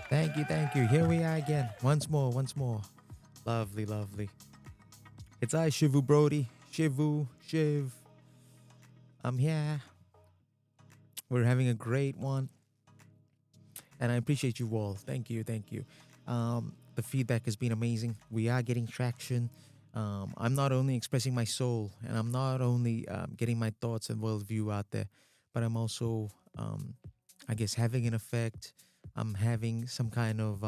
Thank you, thank you. Here we are again. Once more, once more. Lovely, lovely. It's I, Shivu Brody. Shiv. I'm here. We're having a great one. And I appreciate you all. Thank you, thank you. The feedback has been amazing. We are getting traction. I'm not only expressing my soul and I'm not only getting my thoughts and worldview out there, but I'm also, I guess, having an effect. I'm having some kind of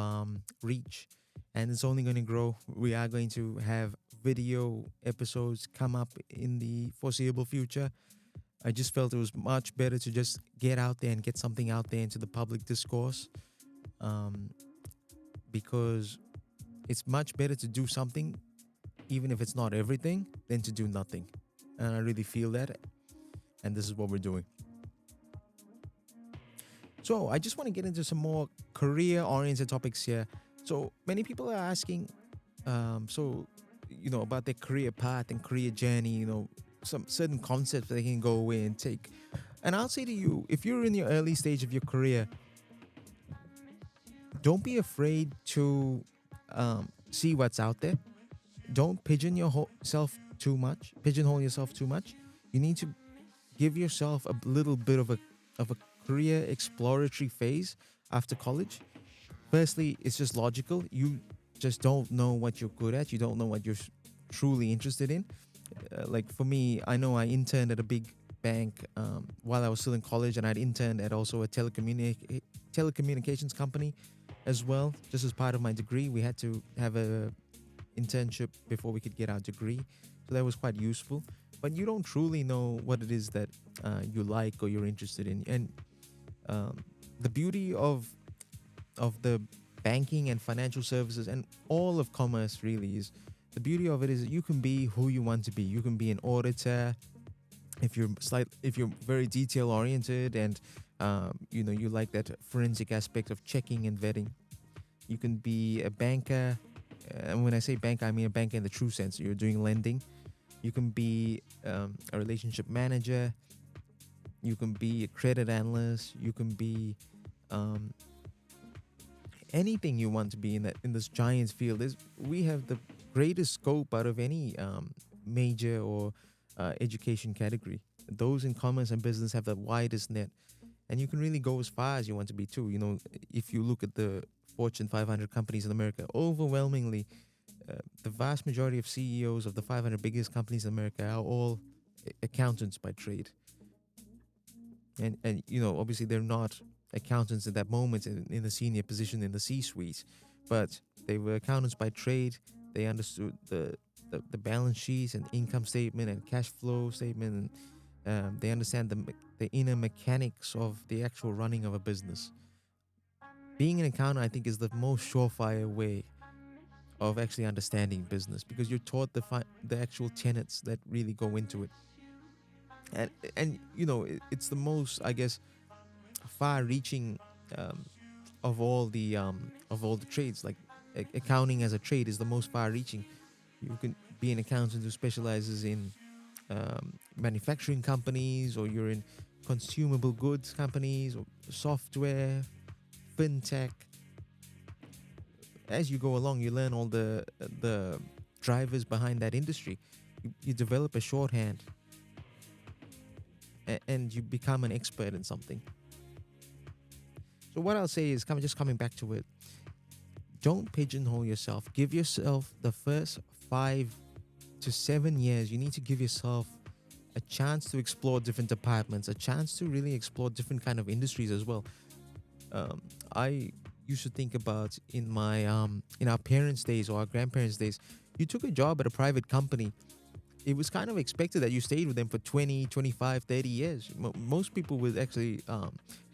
reach, and it's only going to grow. We are going to have video episodes come up in the foreseeable future. I just felt it was much better to just get out there and get something out there into the public discourse, um, because it's much better to do something, even if it's not everything, than to do nothing. And I really feel that, and this is what we're doing. So I just want to get into some more career-oriented topics here. So many people are asking, about their career path and career journey. Some certain concepts that they can go away and take. And I'll say to you, if you're in your early stage of your career, don't be afraid to see what's out there. Don't pigeonhole yourself too much. You need to give yourself a little bit of a career exploratory phase after college. Firstly, it's just logical. You just don't know what you're good at. You don't know what you're truly interested in. Like for me, I know I interned at a big bank while I was still in college, and I'd interned at also a telecommunications company as well. Just as part of my degree, we had to have a internship before we could get our degree, so that was quite useful. But you don't truly know what it is that you like or you're interested in, and the beauty of the banking and financial services and all of commerce really is, the beauty of it is that you can be who you want to be. You can be an auditor if you're very detail oriented, and you like that forensic aspect of checking and vetting. You can be a banker, and when I say banker, I mean a banker in the true sense. You're doing lending. You can be a relationship manager. You can be a credit analyst. You can be anything you want to be in this giant field. We have the greatest scope out of any major or education category. Those in commerce and business have the widest net, and you can really go as far as you want to be too. If you look at the Fortune 500 companies in America, overwhelmingly, the vast majority of CEOs of the 500 biggest companies in America are all accountants by trade. And obviously they're not accountants at that moment in the senior position in the C-suite, but they were accountants by trade. They understood the balance sheets and income statement and cash flow statement, and they understand the inner mechanics of the actual running of a business. Being an accountant, I think, is the most surefire way of actually understanding business, because you're taught the actual tenets that really go into it. It's the most, I guess, far-reaching of all the trades. Like accounting as a trade is the most far-reaching. You can be an accountant who specializes in manufacturing companies, or you're in consumable goods companies, or software, fintech. As you go along, you learn all the drivers behind that industry. You develop a shorthand, and you become an expert in something. So what I'll say is, coming back to it, don't pigeonhole yourself. Give yourself the first 5 to 7 years. You need to give yourself a chance to explore different departments, a chance to really explore different kind of industries as well. I used to think about in our parents' days or our grandparents' days, you took a job at a private company. It was kind of expected that you stayed with them for 20, 25, 30 years. Most people would actually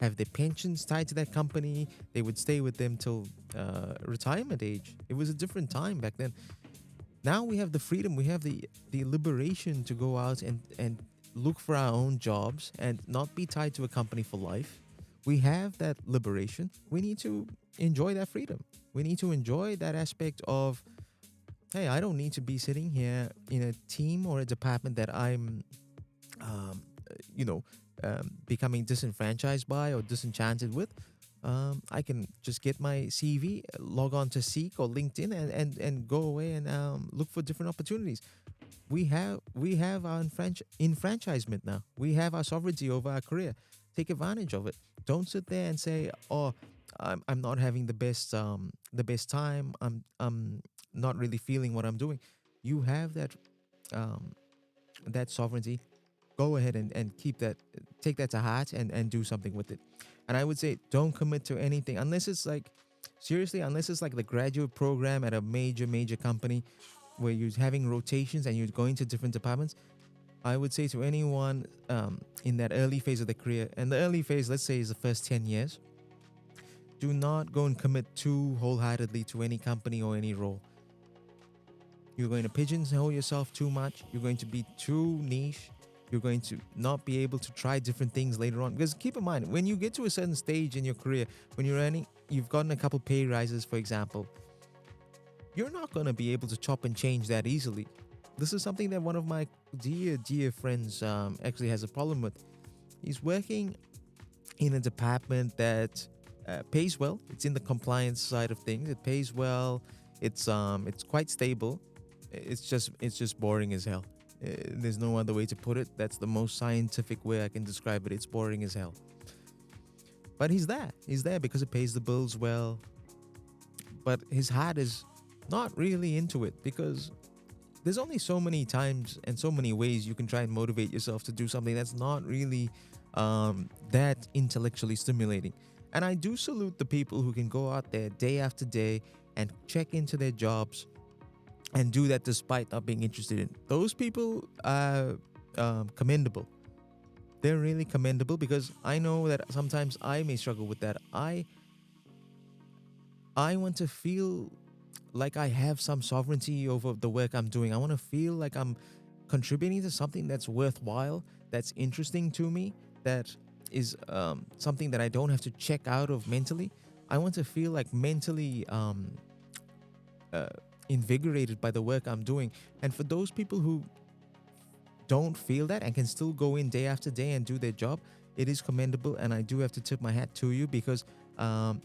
have their pensions tied to that company. They would stay with them till retirement age. It was a different time back then. Now we have the freedom, we have the liberation to go out and look for our own jobs and not be tied to a company for life. We have that liberation. We need to enjoy that freedom. We need to enjoy that aspect of, hey, I don't need to be sitting here in a team or a department that I'm, becoming disenfranchised by or disenchanted with. I can just get my CV, log on to Seek or LinkedIn, and go away and look for different opportunities. We have our enfranchisement now. We have our sovereignty over our career. Take advantage of it. Don't sit there and say, "Oh, I'm not having the best time. I'm not really feeling what I'm doing." You have um, that sovereignty. Go ahead and keep that, take that to heart, and do something with it. And I would say don't commit to anything unless it's like, seriously, unless it's like the graduate program at a major company where you're having rotations and you're going to different departments. I would say to anyone in that early phase of the career, and the early phase, let's say, is the first 10 years, do not go and commit too wholeheartedly to any company or any role. You're going to pigeonhole yourself too much. You're going to be too niche. You're going to not be able to try different things later on. Because keep in mind, when you get to a certain stage in your career, when you're earning, you've gotten a couple pay rises, for example, you're not going to be able to chop and change that easily. This is something that one of my dear friends actually has a problem with. He's working in a department that pays well. It's in the compliance side of things. It pays well. It's quite stable. It's just boring as hell. There's no other way to put it. That's the most scientific way I can describe it. It's boring as hell. But he's there. He's there because it pays the bills well. But his heart is not really into it because there's only so many times and so many ways you can try and motivate yourself to do something that's not really that intellectually stimulating. And I do salute the people who can go out there day after day and check into their jobs and do that despite not being interested in. Those people are commendable. They're really commendable because I know that sometimes I may struggle with that. I want to feel like I have some sovereignty over the work I'm doing. I want to feel like I'm contributing to something that's worthwhile, that's interesting to me, that is something that I don't have to check out of mentally. I want to feel like mentally uh, invigorated by the work I'm doing. And for those people who don't feel that and can still go in day after day and do their job, it is commendable. And I do have to tip my hat to you because um,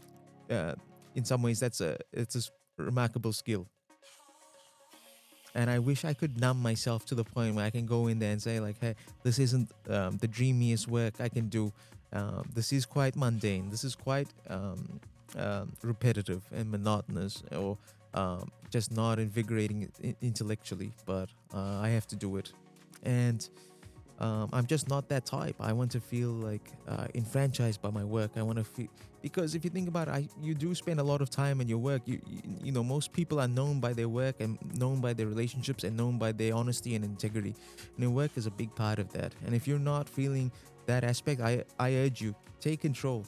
uh, in some ways it's a remarkable skill. And I wish I could numb myself to the point where I can go in there and say like, hey, this isn't the dreamiest work I can do. This is quite mundane. This is quite repetitive and monotonous, or just not invigorating intellectually, but I have to do it. And I'm just not that type. I want to feel like enfranchised by my work. I want to feel, because if you think about it, you do spend a lot of time in your work. You know, most people are known by their work and known by their relationships and known by their honesty and integrity. And your work is a big part of that. And if you're not feeling that aspect, I urge you, take control.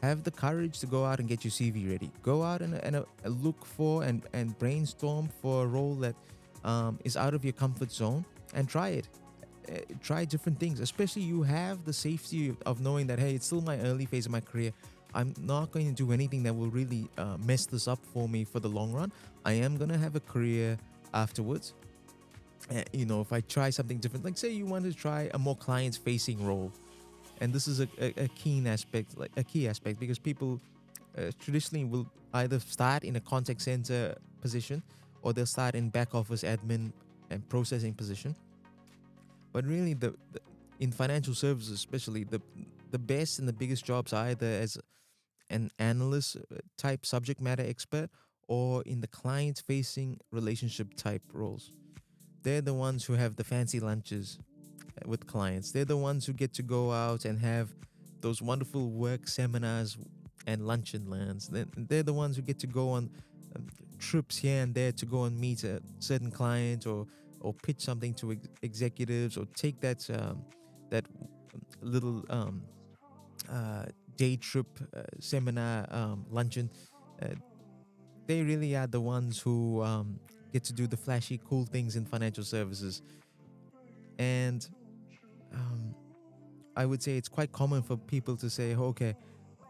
Have the courage to go out and get your CV ready. Go out and look for and brainstorm for a role that is out of your comfort zone and try it. Try different things, especially you have the safety of knowing that, hey, it's still my early phase of my career. I'm not going to do anything that will really mess this up for me for the long run. I am going to have a career afterwards. If I try something different, like say you want to try a more client facing role, and this is a keen aspect, like a key aspect, because people traditionally will either start in a contact center position or they'll start in back office admin and processing position. But really, in financial services, especially the best and the biggest jobs are either as an analyst type subject matter expert or in the client facing relationship type roles. They're the ones who have the fancy lunches with clients. They're the ones who get to go out and have those wonderful work seminars and luncheon lands. They're the ones who get to go on trips here and there to go and meet a certain client, or pitch something to executives, or take that little uh, day trip seminar luncheon. Uh, they really are the ones who get to do the flashy, cool things in financial services. And um, I would say it's quite common for people to say, okay,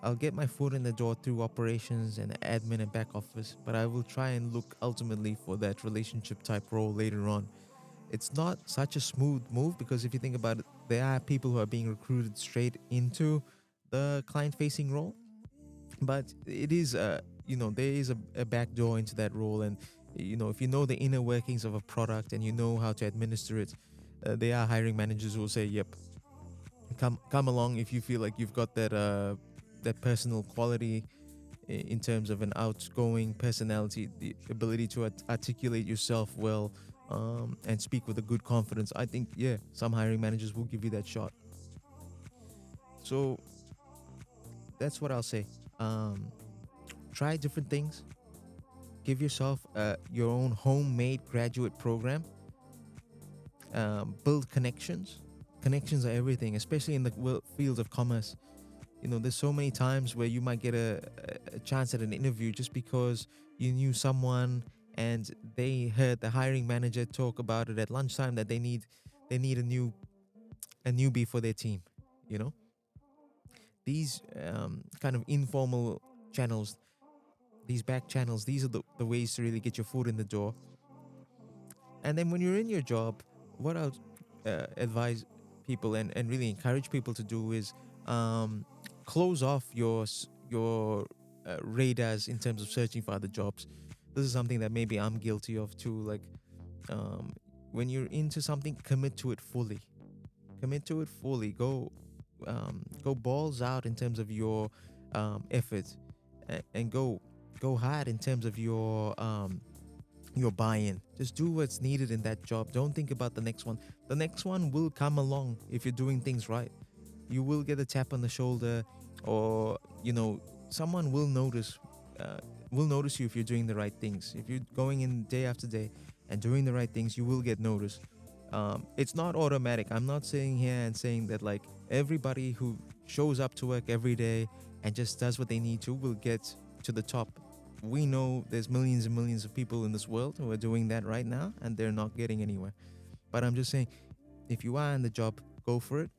I'll get my foot in the door through operations and admin and back office, but I will try and look ultimately for that relationship type role later on. It's not such a smooth move because if you think about it, there are people who are being recruited straight into the client facing role. But it is there is a back door into that role. And if you know the inner workings of a product and you know how to administer it, there are hiring managers who will say, yep, come along if you feel like you've got that personal quality, in terms of an outgoing personality, the ability to articulate yourself well, and speak with a good confidence. I think, yeah, some hiring managers will give you that shot. So that's what I'll say. um, Try different things. Give yourself your own homemade graduate program. Build connections. Connections are everything, especially in the field of commerce. There's so many times where you might get a chance at an interview just because you knew someone, and they heard the hiring manager talk about it at lunchtime that they need a newbie for their team. You know, these kind of informal channels, these back channels, these are the ways to really get your foot in the door. And then when you're in your job, what I'll advise people, and really encourage people to do is, um, close off your radars in terms of searching for other jobs. This is something that maybe I'm guilty of too. Like, um, when you're into something, commit to it fully. Commit to it fully. Go balls out in terms of your effort, and go hard in terms of your buy-in. Just do what's needed in that job. Don't think about the next one. The next one will come along if you're doing things right. You will get a tap on the shoulder, or someone will notice you if you're doing the right things. If you're going in day after day and doing the right things, you will get noticed. It's not automatic. I'm not sitting here and saying that like everybody who shows up to work every day and just does what they need to will get to the top. We know there's millions and millions of people in this world who are doing that right now, and they're not getting anywhere. But I'm just saying, if you are in the job, go for it.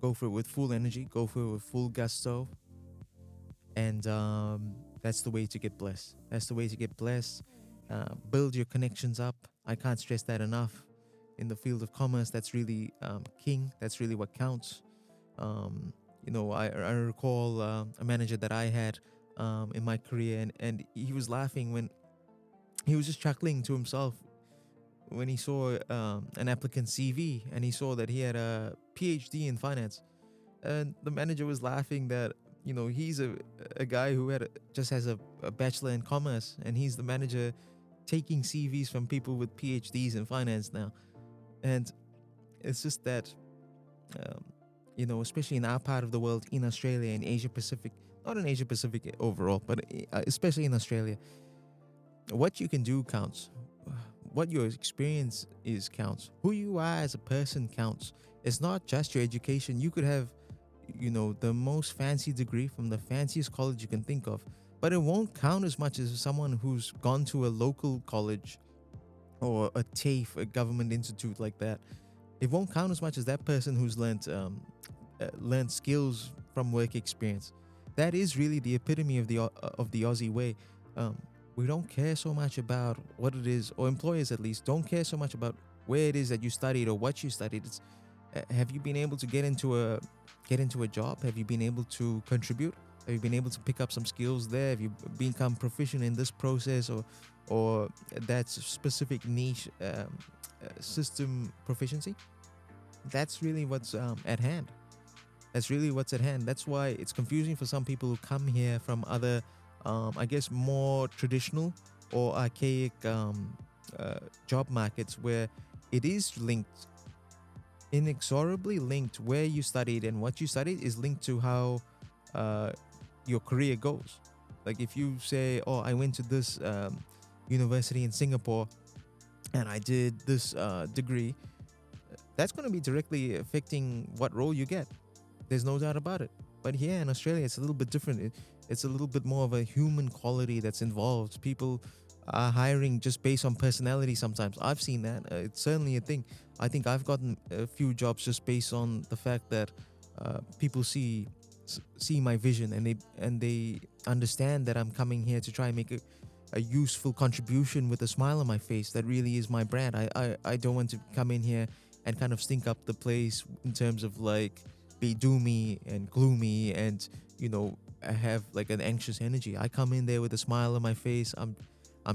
Go for it with full energy. Go for it with full gusto. And that's the way to get blessed. That's the way to get blessed. Build your connections up. I can't stress that enough. In the field of commerce, that's really king. That's really what counts. I recall a manager that I had in my career, and he was laughing when he was just chuckling to himself when he saw an applicant's CV, and he saw that he had a PhD in finance. And the manager was laughing that he's a guy who just has a bachelor in commerce, and he's the manager taking CVs from people with PhDs in finance now. And it's just that, um, especially in our part of the world, in Australia, in Asia Pacific, not in Asia Pacific overall, but especially in Australia, what you can do counts. What your experience is counts. Who you are as a person counts. It's not just your education. You could have, the most fancy degree from the fanciest college you can think of, but it won't count as much as someone who's gone to a local college or a TAFE, a government institute like that. It won't count as much as that person who's learned skills from work experience. That is really the epitome of the Aussie way. Um, we don't care so much about what it is, or employers at least don't care so much about where it is that you studied or what you studied. It's have you been able to get into a job? Have you been able to contribute? Have you been able to pick up some skills there? Have you become proficient in this process, or that specific niche system proficiency? That's really what's at hand. That's really what's at hand. That's why it's confusing for some people who come here from other, I guess, more traditional or archaic job markets, where it is linked, inexorably linked. Where you studied and what you studied is linked to how uh, your career goes. Like if you say, "Oh, I went to this university in Singapore and I did this degree," that's going to be directly affecting what role you get. There's no doubt about it. But here in Australia, it's a little bit different. It's a little bit more of a human quality that's involved. People are hiring just based on personality sometimes. I've seen that. It's certainly a thing. I think I've gotten a few jobs just based on the fact that people see my vision, and they understand that I'm coming here to try and make a useful contribution with a smile on my face. That really is my brand. I don't want to come in here and kind of stink up the place in terms of like be doomy and gloomy and I have like an anxious energy. I come in there with a smile on my face. I'm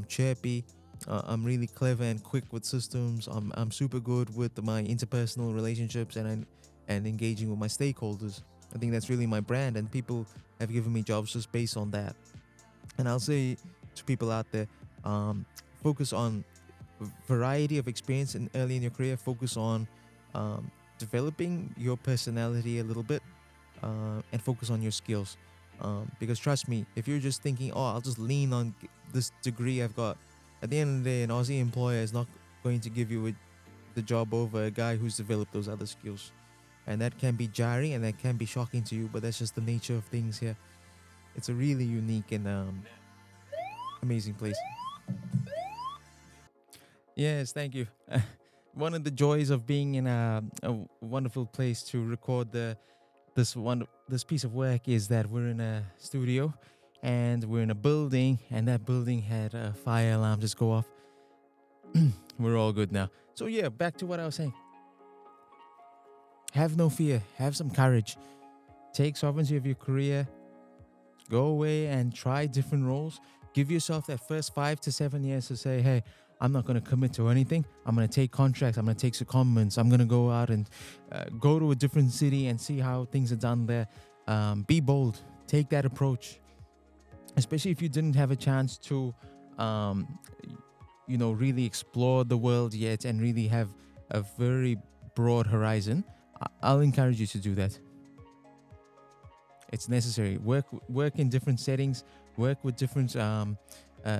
chirpy. I'm really clever and quick with systems. I'm super good with my interpersonal relationships and engaging with my stakeholders. I think that's really my brand, and people have given me jobs just based on that. And I'll say to people out there, focus on variety of experience in early in your career. Focus on developing your personality a little bit, and focus on your skills. Because trust me, if you're just thinking, oh, I'll just lean on this degree I've got, at the end of the day, an Aussie employer is not going to give you the job over a guy who's developed those other skills. And that can be jarring and that can be shocking to you, but that's just the nature of things here. It's a really unique and amazing place. Yes, thank you. One of the joys of being in a wonderful place to record this piece of work is that we're in a studio and we're in a building, and that building had a fire alarm just go off. We're all good now. So yeah, back to what I was saying. Have no fear. Have some courage. Take sovereignty of your career. Go away and try different roles. Give yourself that first 5 to 7 years to say, hey, I'm not going to commit to anything. I'm going to take contracts. I'm going to take secondments. I'm going to go out and go to a different city and see how things are done there. Be bold. Take that approach. Especially if you didn't have a chance to, really explore the world yet and really have a very broad horizon. I'll encourage you to do that. It's necessary. Work in different settings. Work with different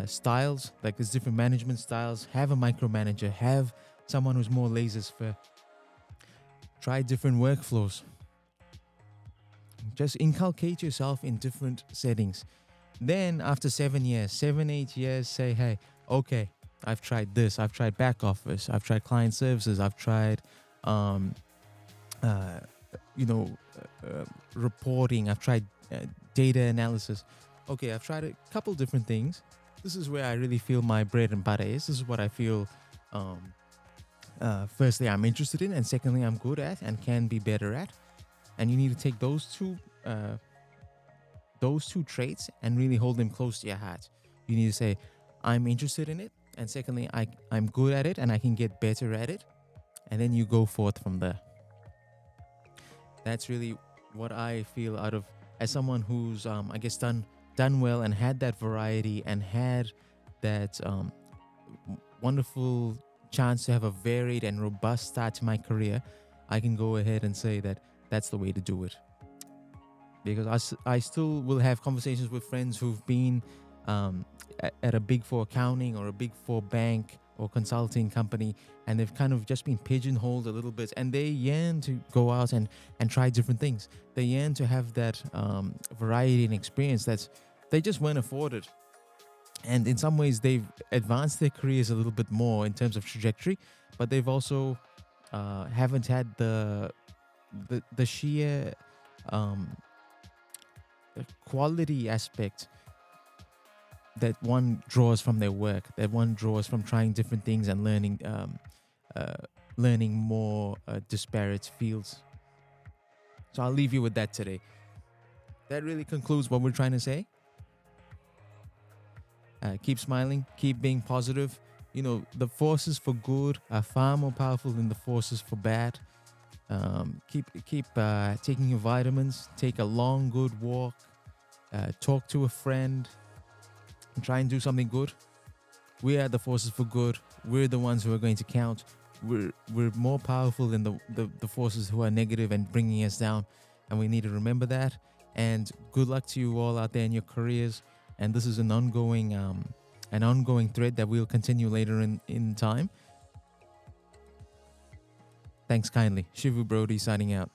styles. Like there's different management styles. Have a micromanager. Have someone who's more laissez-faire. Try different workflows. Just inculcate yourself in different settings. Then after 7 years, 8 years, say, hey, okay, I've tried this. I've tried back office. I've tried client services. I've tried, reporting. I've tried data analysis. Okay, I've tried a couple different things. This is where I really feel my bread and butter is. This is what I feel, firstly, I'm interested in, and secondly, I'm good at and can be better at. And you need to take those two traits and really hold them close to your heart. You need to say, I'm interested in it, and secondly, I'm good at it and I can get better at it. And then you go forth from there. That's really what I feel out of, as someone who's, done well and had that variety and had that wonderful chance to have a varied and robust start to my career. I can go ahead and say that that's the way to do it. Because I still will have conversations with friends who've been at a Big Four accounting or a Big Four bank or consulting company, and they've kind of just been pigeonholed a little bit, and they yearn to go out and try different things. They yearn to have that variety and experience that they just weren't afforded. And in some ways, they've advanced their careers a little bit more in terms of trajectory, but they've also haven't had the sheer quality aspect that one draws from their work, that one draws from trying different things and learning more disparate fields. So I'll leave you with that today. That really concludes what we're trying to say. Keep smiling, keep being positive. The forces for good are far more powerful than the forces for bad. Keep taking your vitamins, take a long, good walk, talk to a friend, and try and do something good. We are the forces for good. We're the ones who are going to count. We're more powerful than the forces who are negative and bringing us down. And we need to remember that. And good luck to you all out there in your careers. And this is an ongoing thread that we'll continue later in time. Thanks kindly. Shivu Brody signing out.